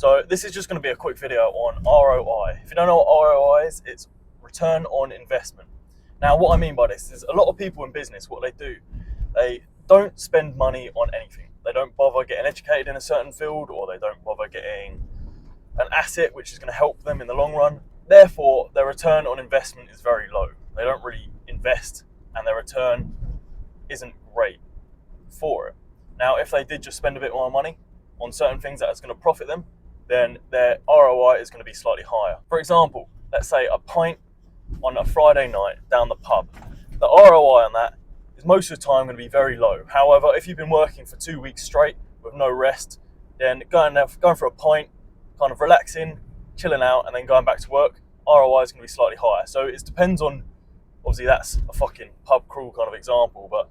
So this is just going to be a quick video on ROI. If you don't know what ROI is, it's return on investment. Now, what I mean by this is a lot of people in business, what they don't spend money on anything. They don't bother getting educated in a certain field, or they don't bother getting an asset which is going to help them in the long run. Therefore, their return on investment is very low. They don't really invest, and their return isn't great for it. Now, if they did just spend a bit more money on certain things that is going to profit them, then their ROI is going to be slightly higher. For example, let's say a pint on a Friday night down the pub. The ROI on that is most of the time going to be very low. However, if you've been working for 2 weeks straight with no rest, then going for a pint, kind of relaxing, chilling out, and then going back to work, ROI is going to be slightly higher. So it depends on, obviously that's a fucking pub crawl kind of example, but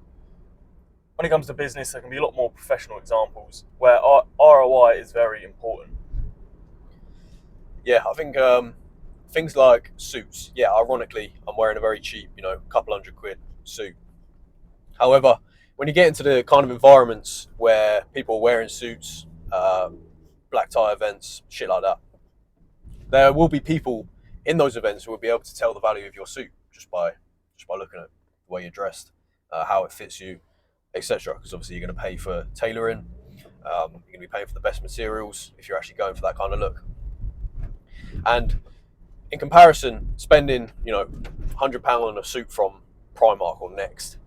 when it comes to business, there can be a lot more professional examples where ROI is very important. Yeah, I think things like suits. Yeah, ironically, I'm wearing a very cheap, couple £100 suit. However, when you get into the kind of environments where people are wearing suits, black tie events, shit like that, there will be people in those events who will be able to tell the value of your suit just by looking at the way you're dressed, how it fits you, etc. Because obviously you're going to pay for tailoring, you're going to be paying for the best materials if you're actually going for that kind of look. And in comparison, spending £100 on a suit from Primark or Next,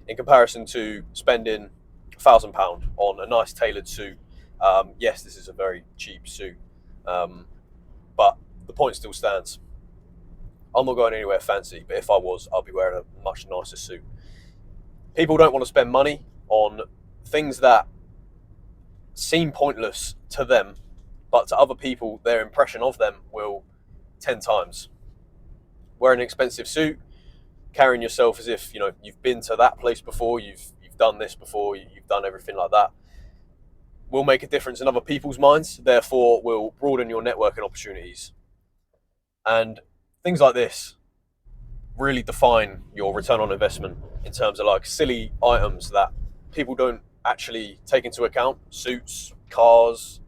in comparison to spending £1,000 on a nice tailored suit, yes, this is a very cheap suit, but the point still stands. I'm not going anywhere fancy, but if I was, I'll be wearing a much nicer suit. People don't want to spend money on things that seem pointless to them, but to other people, their impression of them will 10 times. Wearing an expensive suit, carrying yourself as if you've been to that place before, you've done this before, you've done everything like that, will make a difference in other people's minds. Therefore, will broaden your networking opportunities. And things like this really define your return on investment in terms of like silly items that people don't actually take into account. Suits, cars,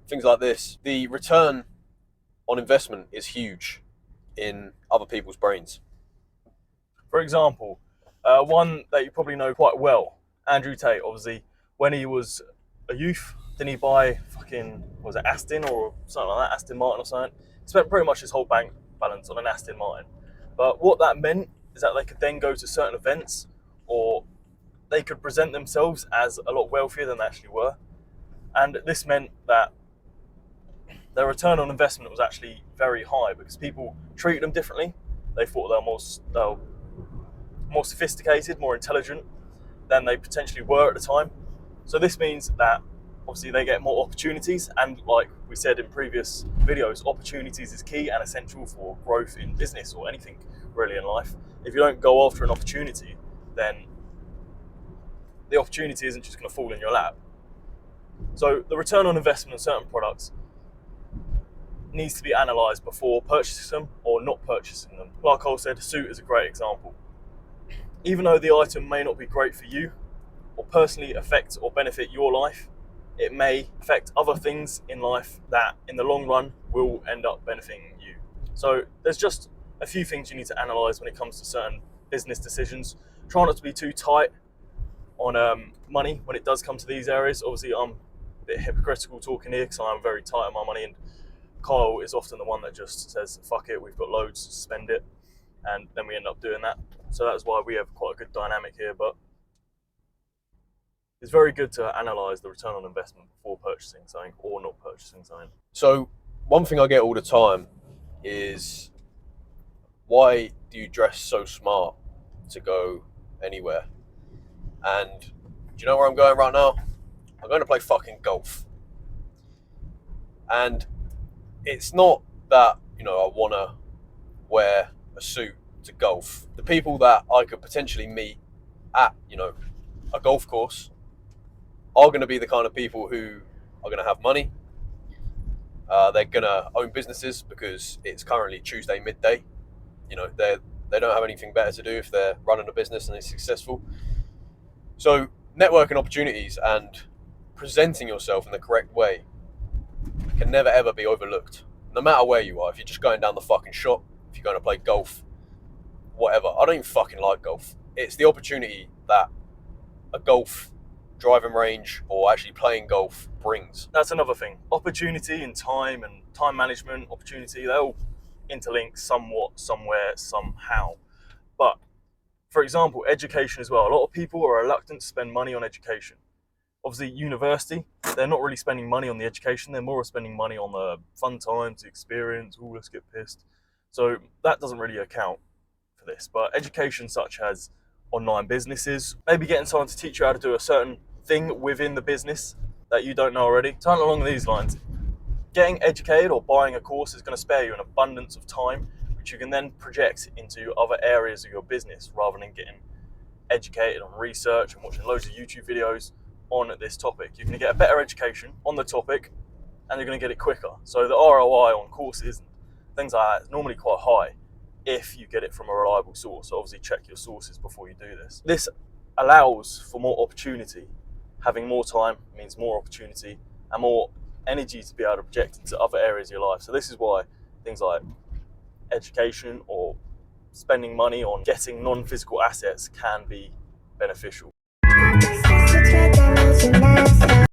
things like this. The return on investment is huge in other people's brains. For example, one that you probably know quite well, Andrew Tate, obviously, when he was a youth, didn't he buy was it Aston or something like that, Aston Martin or something? He spent pretty much his whole bank balance on an Aston Martin. But what that meant is that they could then go to certain events, or they could present themselves as a lot wealthier than they actually were. And this meant that their return on investment was actually very high because people treated them differently. They thought they were more sophisticated, more intelligent than they potentially were at the time. So this means that obviously they get more opportunities, and like we said in previous videos, opportunities is key and essential for growth in business or anything really in life. If you don't go after an opportunity, then the opportunity isn't just going to fall in your lap. So the return on investment on certain products needs to be analysed before purchasing them or not purchasing them. Like Cole said, a suit is a great example. Even though the item may not be great for you or personally affect or benefit your life, it may affect other things in life that in the long run will end up benefiting you. So there's just a few things you need to analyse when it comes to certain business decisions. Try not to be too tight on money when it does come to these areas. Obviously, I'm a bit hypocritical talking here because I'm very tight on my money, and Kyle is often the one that just says, fuck it, we've got loads, spend it. And then we end up doing that. So that's why we have quite a good dynamic here. But it's very good to analyse the return on investment before purchasing something or not purchasing something. So one thing I get all the time is, why do you dress so smart to go anywhere? And do you know where I'm going right now? I'm going to play fucking golf. And it's not that, I want to wear a suit to golf. The people that I could potentially meet at, a golf course are going to be the kind of people who are going to have money. They're going to own businesses because it's currently Tuesday midday. They don't have anything better to do if they're running a business and they're successful. So networking opportunities and presenting yourself in the correct way can never ever be overlooked. No matter where you are, if you're just going down the fucking shop, if you're going to play golf, whatever. I don't even fucking like golf. It's the opportunity that a golf driving range or actually playing golf brings. That's another thing. Opportunity and time management, opportunity, they all interlink somewhat, somewhere, somehow. But for example, education as well. A lot of people are reluctant to spend money on education. Obviously, university, they're not really spending money on the education. They're more spending money on the fun times, the experience, let's get pissed. So that doesn't really account for this. But education such as online businesses, maybe getting someone to teach you how to do a certain thing within the business that you don't know already. Something along these lines. Getting educated or buying a course is going to spare you an abundance of time, which you can then project into other areas of your business rather than getting educated on research and watching loads of YouTube videos on this topic. You're going to get a better education on the topic and you're going to get it quicker. So the ROI on courses and things like that is normally quite high if you get it from a reliable source. So obviously check your sources before you do this. This allows for more opportunity. Having more time means more opportunity and more energy to be able to project into other areas of your life. So this is why things like education or spending money on getting non-physical assets can be beneficial.